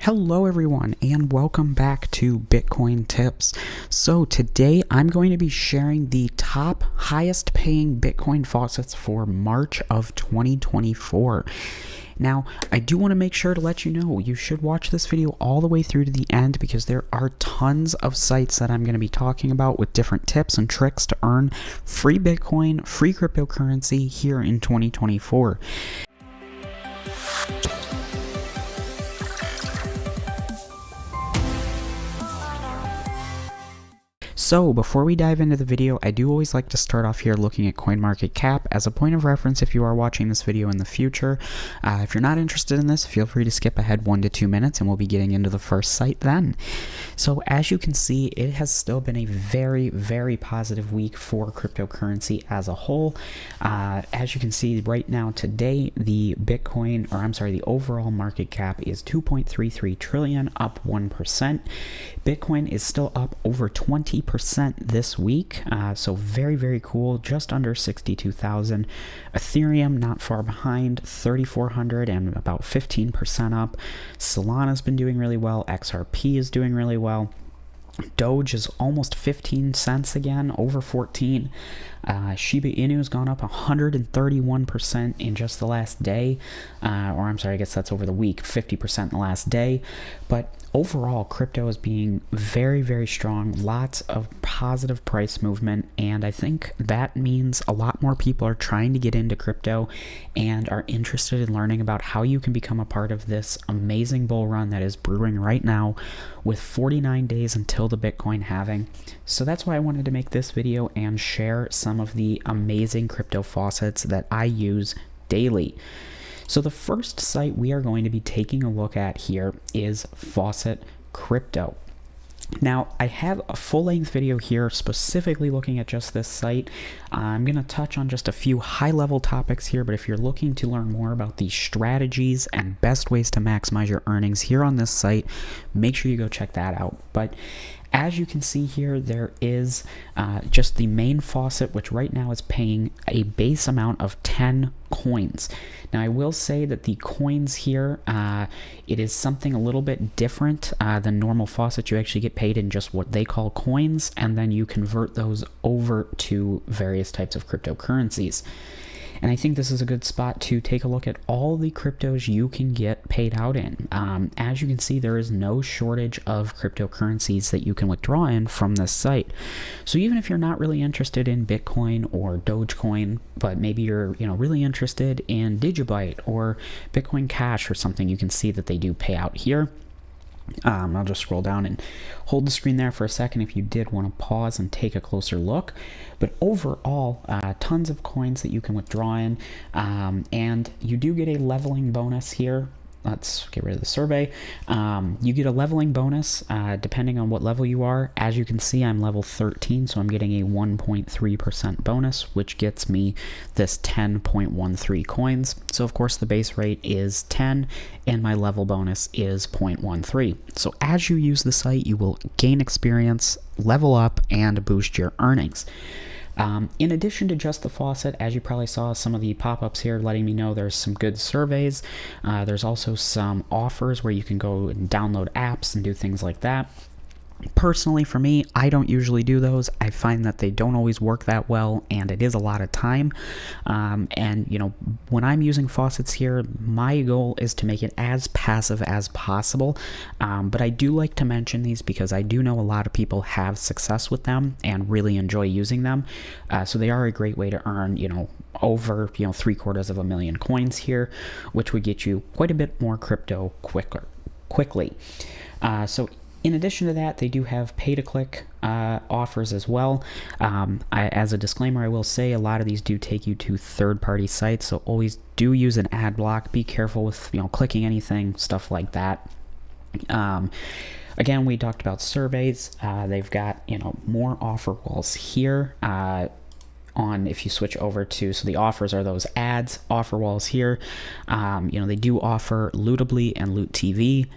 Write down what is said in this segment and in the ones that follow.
Hello everyone and welcome back to Bitcoin Tips. So today I'm going to be sharing the top highest paying Bitcoin faucets for March of 2024. Now, I do want to make sure to let you know you should watch this video all the way through to the end because there are tons of sites that I'm going to be talking about with different tips and tricks to earn free Bitcoin, free cryptocurrency here in 2024. So before we dive into the video, I do always like to start off here looking at CoinMarketCap as a point of reference if you are watching this video in the future. If you're not interested in this, feel free to skip ahead 1 to 2 minutes and we'll be getting into the first site then. So as you can see, it has still been a very, very positive week for cryptocurrency as a whole. As you can see right now today, the overall market cap is 2.33 trillion, up 1%. Bitcoin is still up over 20% this week, so very, very cool, just under 62,000. Ethereum not far behind, 3,400 and about 15% up. Solana's been doing really well. XRP is doing really well. Doge is almost 15 cents again, over 14. Shiba Inu has gone up 131% in just the last day, I guess that's over the week, 50% in the last day. But overall, crypto is being very, very strong, lots of positive price movement, and I think that means a lot more people are trying to get into crypto and are interested in learning about how you can become a part of this amazing bull run that is brewing right now with 49 days until the Bitcoin halving. So that's why I wanted to make this video and share some of the amazing crypto faucets that I use daily. So the first site we are going to be taking a look at here is Faucet Crypto. Now, I have a full-length video here specifically looking at just this site. I'm going to touch on just a few high-level topics here, but if you're looking to learn more about the strategies and best ways to maximize your earnings here on this site, make sure you go check that out. But as you can see here, there is just the main faucet, which right now is paying a base amount of 10 coins. Now, I will say that the coins here, it is something a little bit different than normal faucets. You actually get paid in just what they call coins, and then you convert those over to various types of cryptocurrencies. And I think this is a good spot to take a look at all the cryptos you can get paid out in. As you can see, there is no shortage of cryptocurrencies that you can withdraw in from this site. So even if you're not really interested in Bitcoin or Dogecoin, but maybe you're really interested in Digibyte or Bitcoin Cash or something, you can see that they do pay out here. I'll just scroll down and hold the screen there for a second if you did want to pause and take a closer look. But overall, tons of coins that you can withdraw in, and you do get a leveling bonus here. Let's get rid of the survey. You get a leveling bonus depending on what level you are. As you can see, I'm level 13, so I'm getting a 1.3% bonus, which gets me this 10.13 coins. So of course the base rate is 10 and my level bonus is 0.13. So as you use the site, you will gain experience, level up, and boost your earnings. In addition to just the faucet, as you probably saw some of the pop-ups here letting me know there's some good surveys. There's also some offers where you can go and download apps and do things like that. Personally, for me, I don't usually do those. I find that they don't always work that well, and it is a lot of time. When I'm using faucets here, my goal is to make it as passive as possible. But I do like to mention these because I do know a lot of people have success with them and really enjoy using them. So they are a great way to earn, over 750,000 coins here, which would get you quite a bit more crypto quickly. In addition to that, they do have pay-to-click offers as well. As a disclaimer, I will say a lot of these do take you to third-party sites, so always do use an ad block. Be careful with clicking anything, stuff like that. Again, we talked about surveys. They've got more offer walls here. If you switch over to, so the offers are those ads, offer walls here. They do offer Lootably and Loot TV.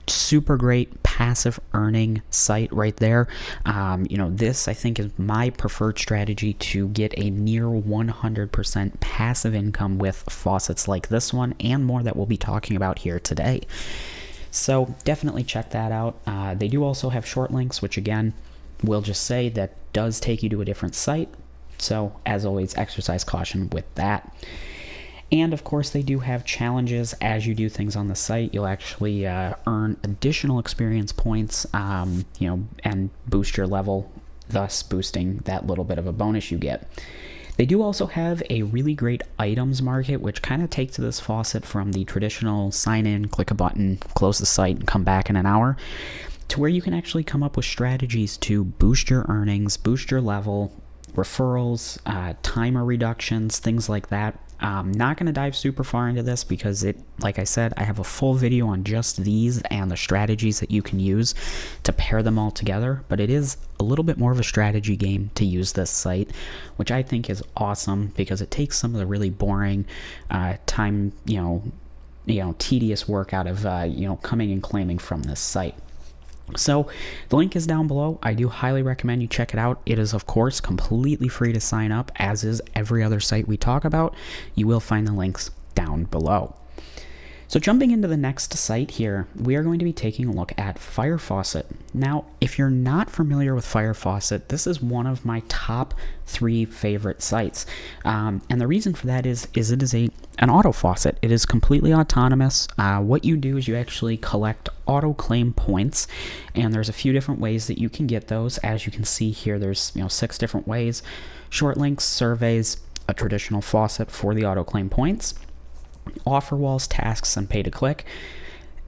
Super great passive earning site right there. This I think is my preferred strategy to get a near 100% passive income with faucets like this one and more that we'll be talking about here today. So definitely check that out. They do also have short links, which again, we'll just say that does take you to a different site. So as always, exercise caution with that. And of course, they do have challenges as you do things on the site. You'll actually earn additional experience points, and boost your level, thus boosting that little bit of a bonus you get. They do also have a really great items market, which kind of takes this faucet from the traditional sign in, click a button, close the site, and come back in an hour, to where you can actually come up with strategies to boost your earnings, boost your level, referrals, timer reductions, things like that. I'm not going to dive super far into this because like I said, I have a full video on just these and the strategies that you can use to pair them all together, but it is a little bit more of a strategy game to use this site, which I think is awesome because it takes some of the really boring time, tedious work out of, coming and claiming from this site. So the link is down below. I do highly recommend you check it out. It is, of course, completely free to sign up, as is every other site we talk about. You will find the links down below. So jumping into the next site here, we are going to be taking a look at Faucet. Now, if you're not familiar with Faucet, this is one of my top 3 favorite sites. And the reason for that is it is an auto faucet. It is completely autonomous. What you do is you actually collect auto claim points, and there's a few different ways that you can get those. As you can see here, there's 6 different ways: short links, surveys, a traditional faucet for the auto claim points, offer walls, tasks, and pay to click.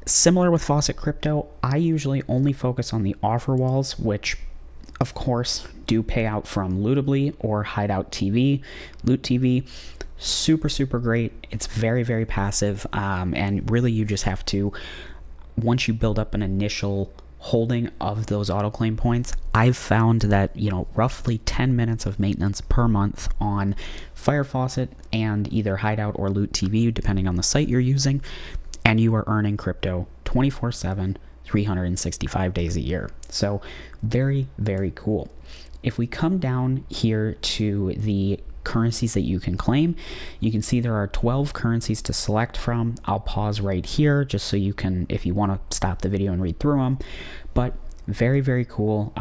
Similar with Faucet Crypto, I usually only focus on the offer walls, which of course do pay out from Lootably or Hideout TV, Loot TV. Super great. It's very, very passive, and really you just have to, once you build up an initial holding of those autoclaim points, I've found that roughly 10 minutes of maintenance per month on Faucet and either Hideout or Loot TV, depending on the site you're using, and you are earning crypto 24/7, 365 days a year. So very, very cool. If we come down here to the currencies that you can claim, you can see there are 12 currencies to select from. I'll pause right here just so you can, if you want to stop the video and read through them, but very, very cool.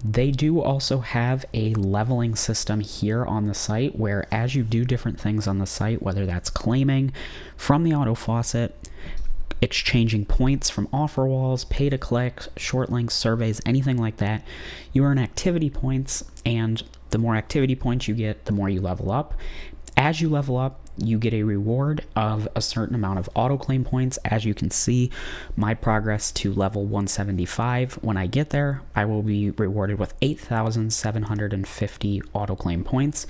They do also have a leveling system here on the site, where as you do different things on the site, whether that's claiming from the auto faucet, exchanging points from offer walls, pay to click, short links, surveys, anything like that, you earn activity points, and the more activity points you get, the more you level up. As you level up, you get a reward of a certain amount of auto claim points. As you can see, my progress to level 175, when I get there, I will be rewarded with 8,750 auto claim points,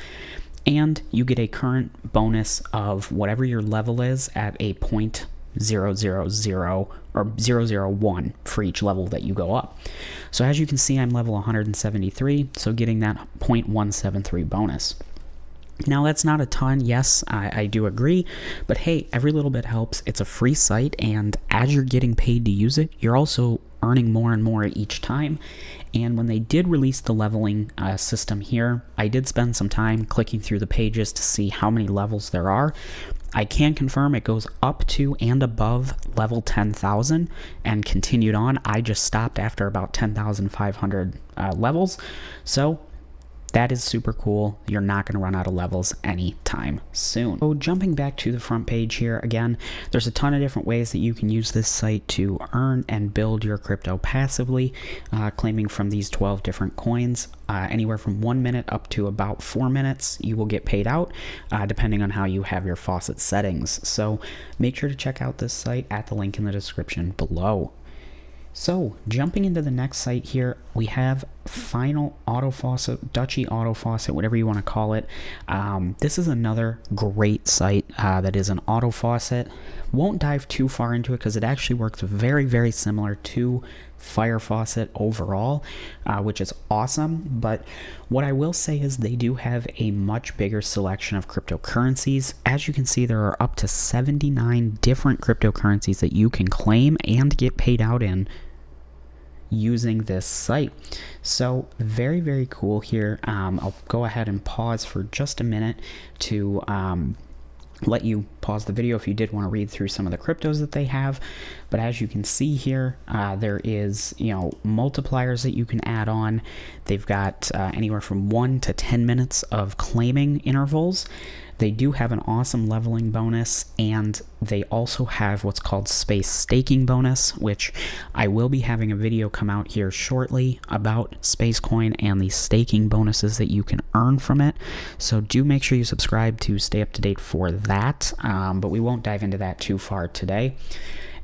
and you get a current bonus of whatever your level is at a 0.000 or 001 for each level that you go up. So as you can see, I'm level 173, so getting that 0.173 bonus. Now that's not a ton, yes, I do agree, but hey, every little bit helps. It's a free site, and as you're getting paid to use it, you're also earning more and more each time. And when they did release the leveling system here, I did spend some time clicking through the pages to see how many levels there are. I can confirm it goes up to and above level 10,000 and continued on. I just stopped after about 10,500 levels, so that is super cool. You're not going to run out of levels anytime soon. So jumping back to the front page here, again, there's a ton of different ways that you can use this site to earn and build your crypto passively, claiming from these 12 different coins. Anywhere from 1 minute up to about 4 minutes, you will get paid out, depending on how you have your faucet settings. So make sure to check out this site at the link in the description below. So jumping into the next site here, we have Final Auto Faucet, Dutchy Auto Faucet, whatever you want to call it. This is another great site that is an auto faucet. Won't dive too far into it because it actually works very, very similar to Faucet overall, which is awesome. But what I will say is they do have a much bigger selection of cryptocurrencies. As you can see, there are up to 79 different cryptocurrencies that you can claim and get paid out in using this site. So very, very cool here. I'll go ahead and pause for just a minute to let you pause the video if you did want to read through some of the cryptos that they have. But as you can see here, there is, multipliers that you can add on. They've got anywhere from 1 to 10 minutes of claiming intervals. They do have an awesome leveling bonus, and they also have what's called space staking bonus, which I will be having a video come out here shortly about space coin and the staking bonuses that you can earn from it. So do make sure you subscribe to stay up to date for that, but we won't dive into that too far today.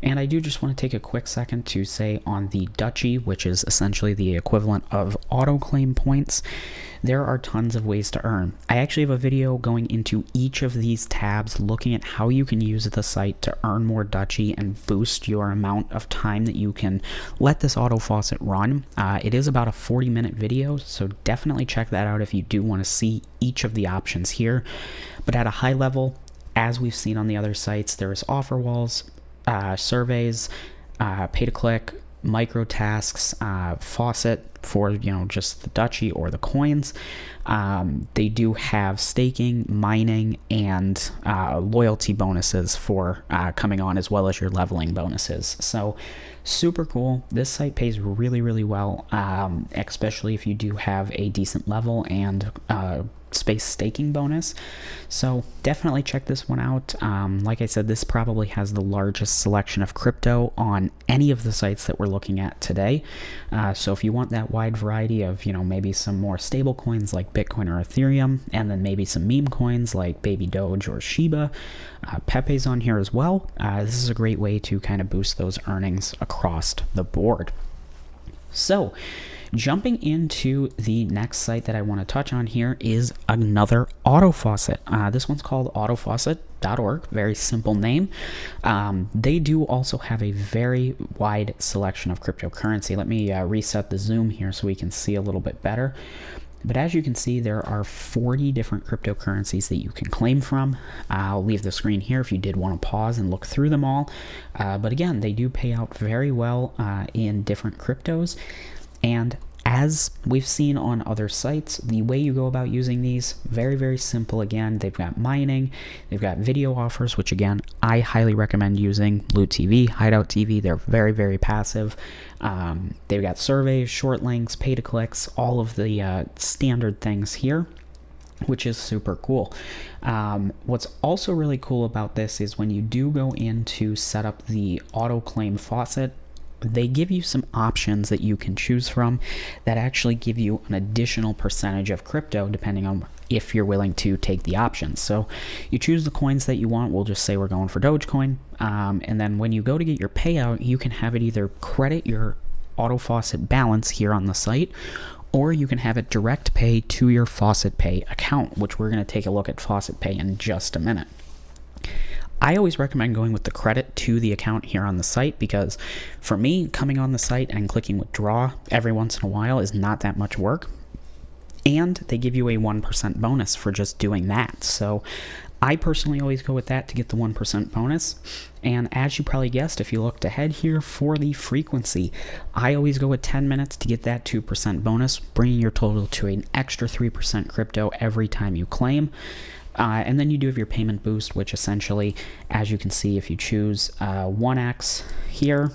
And I do just want to take a quick second to say on the Dutchy, which is essentially the equivalent of auto claim points, there are tons of ways to earn. I actually have a video going into each of these tabs, looking at how you can use the site to earn more Dutchy and boost your amount of time that you can let this auto faucet run. It is about a 40-minute video, so definitely check that out if you do want to see each of the options here. But at a high level, as we've seen on the other sites, there's offer walls, surveys, pay-to-click, micro tasks, Faucet for just the Dutchy or the coins. They do have staking, mining, and loyalty bonuses for coming on, as well as your leveling bonuses. So super cool. This site pays really well, especially if you do have a decent level and space staking bonus. So definitely check this one out. Like I said, this probably has the largest selection of crypto on any of the sites that we're looking at today. So if you want that wide variety of, maybe some more stable coins like Bitcoin or Ethereum, and then maybe some meme coins like Baby Doge or Shiba, Pepe's on here as well. This is a great way to kind of boost those earnings across the board. So jumping into the next site that I want to touch on here is another auto faucet. This one's called autofaucet.org, very simple name. They do also have a very wide selection of cryptocurrency. Let me reset the zoom here so we can see a little bit better. But as you can see, there are 40 different cryptocurrencies that you can claim from. I'll leave the screen here if you did want to pause and look through them all. But again, they do pay out very well in different cryptos. And as we've seen on other sites, the way you go about using these, very simple. Again, they've got mining, they've got video offers, which again, I highly recommend using. Loot TV, Hideout TV, they're very passive. They've got surveys, short links, pay-to-clicks, all of the standard things here, which is super cool. What's also really cool about this is when you do go in to set up the auto claim faucet, they give you some options that you can choose from that actually give you an additional percentage of crypto depending on if you're willing to take the options. So you choose the coins that you want. We'll just say we're going for Dogecoin. And then when you go to get your payout, you can have it either credit your auto faucet balance here on the site, or you can have it direct pay to your Faucet Pay account, which we're going to take a look at Faucet Pay in just a minute. I always recommend going with the credit to the account here on the site, because for me, coming on the site and clicking withdraw every once in a while is not that much work. And they give you a 1% bonus for just doing that. So I personally always go with that to get the 1% bonus. And as you probably guessed, if you looked ahead here for the frequency, I always go with 10 minutes to get that 2% bonus, bringing your total to an extra 3% crypto every time you claim. And then you do have your payment boost, which essentially, as you can see, if you choose 1x here,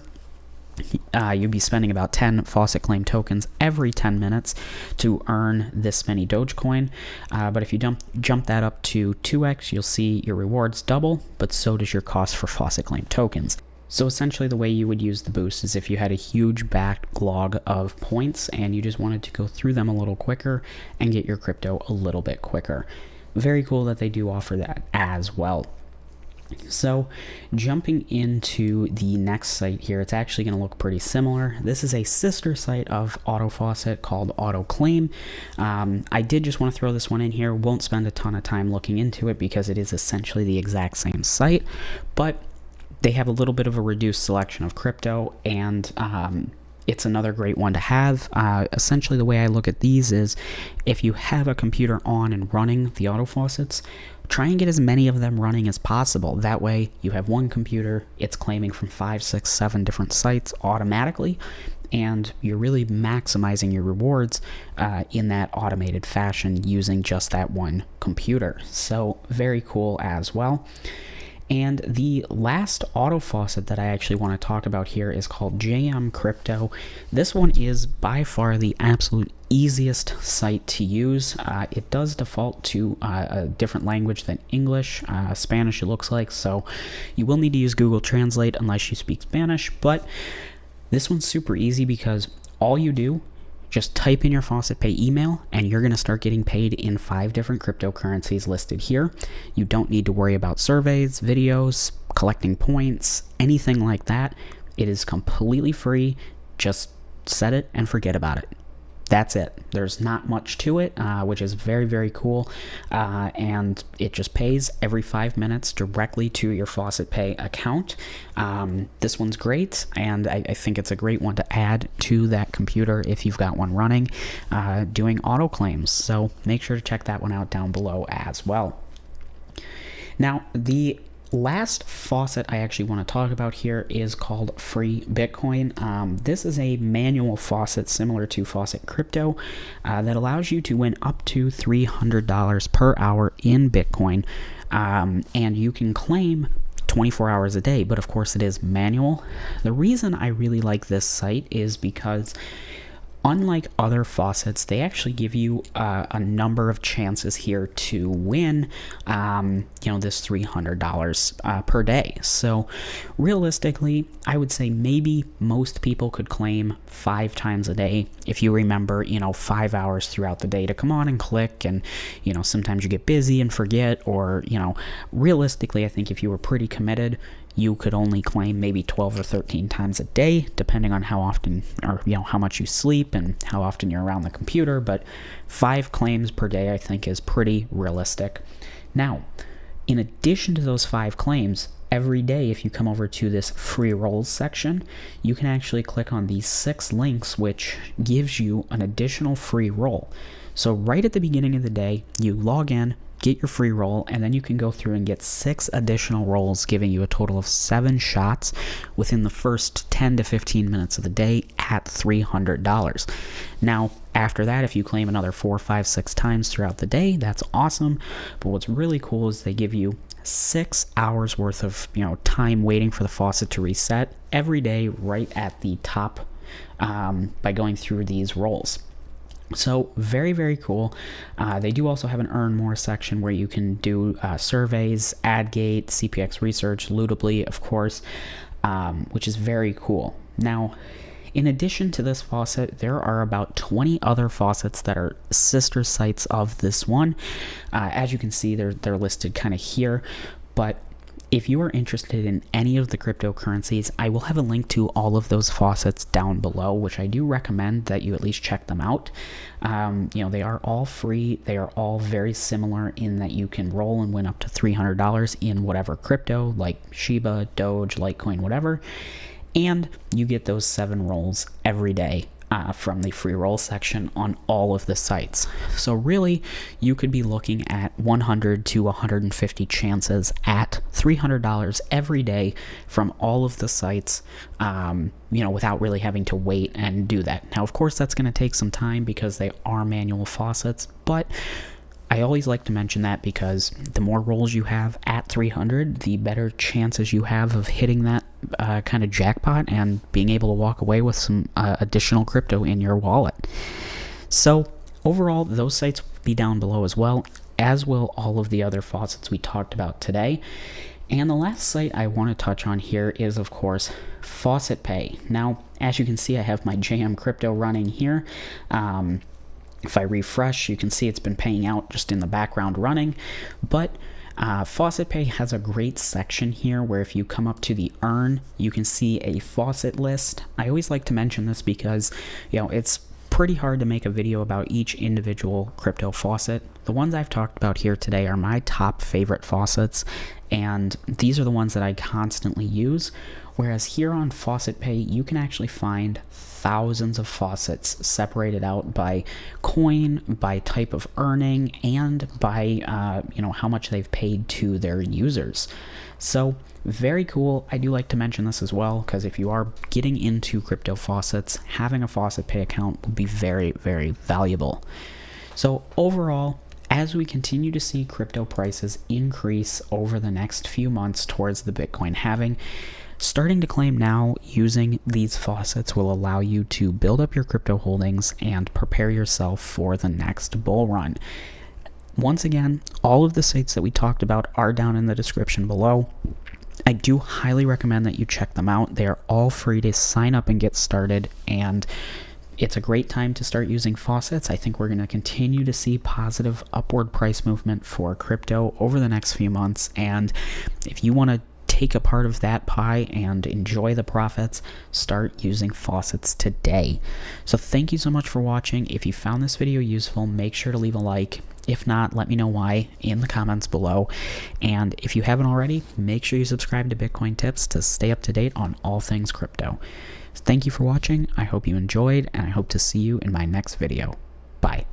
you'd be spending about 10 Faucet Claim tokens every 10 minutes to earn this many Dogecoin. But if you jump that up to 2x, you'll see your rewards double, but so does your cost for Faucet Claim tokens. So essentially the way you would use the boost is if you had a huge backlog of points and you just wanted to go through them a little quicker and get your crypto a little bit quicker. Very cool that they do offer that as well. So jumping into the next site here, it's actually going to look pretty similar. This is a sister site of Auto Faucet called Auto Claim. I did just want to throw this one in here. Won't spend a ton of time looking into it because it is essentially the exact same site, but they have a little bit of a reduced selection of crypto, and it's another great one to have. Essentially, the way I look at these is if you have a computer on and running the auto faucets, try and get as many of them running as possible. That way you have one computer, it's claiming from 5, 6, 7 different sites automatically, and you're really maximizing your rewards in that automated fashion using just that one computer. So very cool as well. And the last auto faucet that I actually want to talk about here is called Crypto. This one is by far the absolute easiest site to use. It does default to a different language than English, Spanish it looks like, so you will need to use Google Translate unless you speak Spanish, but this one's super easy because all you do, just type in your Faucet Pay email and you're going to start getting paid in 5 different cryptocurrencies listed here. You don't need to worry about surveys, videos, collecting points, anything like that. It is completely free. Just set it and forget about it. That's it. There's not much to it, which is very, very cool. And it just pays every 5 minutes directly to your Faucet Pay account. This one's great, and I think it's a great one to add to that computer if you've got one running, doing auto claims. So make sure to check that one out down below as well. Now, the last faucet I actually want to talk about here is called Free Bitcoin. This is a manual faucet similar to Faucet Crypto that allows you to win up to $300 per hour in Bitcoin, and you can claim 24 hours a day, but of course it is manual. The reason I really like this site is because unlike other faucets, they actually give you a number of chances here to win, this $300 per day. So realistically, I would say maybe most people could claim 5 times a day. If you remember, 5 hours throughout the day to come on and click, and, sometimes you get busy and forget, or, realistically, I think if you were pretty committed, you could only claim maybe 12 or 13 times a day, depending on how often or how much you sleep and how often you're around the computer. But 5 claims per day, I think, is pretty realistic. Now, in addition to those 5 claims, every day, if you come over to this free rolls section, you can actually click on these 6 links, which gives you an additional free roll. So right at the beginning of the day, you log in, get your free roll, and then you can go through and get 6 additional rolls, giving you a total of 7 shots within the first 10 to 15 minutes of the day at $300. Now, after that, if you claim another 4, 5, 6 times throughout the day, that's awesome. But what's really cool is they give you 6 hours worth of time waiting for the faucet to reset every day right at the top by going through these rolls. So very, very cool. They do also have an earn more section where you can do surveys, AdGate, CPX research, Lootably, of course, which is very cool. Now, in addition to this faucet, there are about 20 other faucets that are sister sites of this one. As you can see, they're listed kind of here, but if you are interested in any of the cryptocurrencies, I will have a link to all of those faucets down below, which I do recommend that you at least check them out. They are all free. They are all very similar in that you can roll and win up to $300 in whatever crypto, like Shiba, Doge, Litecoin, whatever. And you get those 7 rolls every day from the free roll section on all of the sites. So really, you could be looking at 100 to 150 chances at $300 every day from all of the sites, without really having to wait and do that. Now, of course, that's going to take some time because they are manual faucets, but I always like to mention that because the more rolls you have at 300, the better chances you have of hitting that kind of jackpot and being able to walk away with some additional crypto in your wallet. So overall, those sites will be down below as well, as will all of the other faucets we talked about today. And the last site I want to touch on here is, of course, Faucet Pay. Now, as you can see, I have my Crypto running here. If I refresh, you can see it's been paying out just in the background running, but Faucet Pay has a great section here where if you come up to the earn, you can see a faucet list. I always like to mention this because, it's pretty hard to make a video about each individual crypto faucet. the ones I've talked about here today are my top favorite faucets, and these are the ones that I constantly use. Whereas here on Faucet Pay, you can actually find thousands of faucets separated out by coin, by type of earning, and by how much they've paid to their users. So very cool. I do like to mention this as well, because if you are getting into crypto faucets, having a Faucet Pay account will be very, very valuable. So overall, as we continue to see crypto prices increase over the next few months towards the Bitcoin halving, starting to claim now using these faucets will allow you to build up your crypto holdings and prepare yourself for the next bull run. Once again, all of the sites that we talked about are down in the description below. I do highly recommend that you check them out. They are all free to sign up and get started, and it's a great time to start using faucets. I think we're going to continue to see positive upward price movement for crypto over the next few months, and if you want to take a part of that pie and enjoy the profits, start using faucets today. So thank you so much for watching. If you found this video useful, make sure to leave a like. If not, let me know why in the comments below. And if you haven't already, make sure you subscribe to Bitcoin Tips to stay up to date on all things crypto. Thank you for watching. I hope you enjoyed, and I hope to see you in my next video. Bye.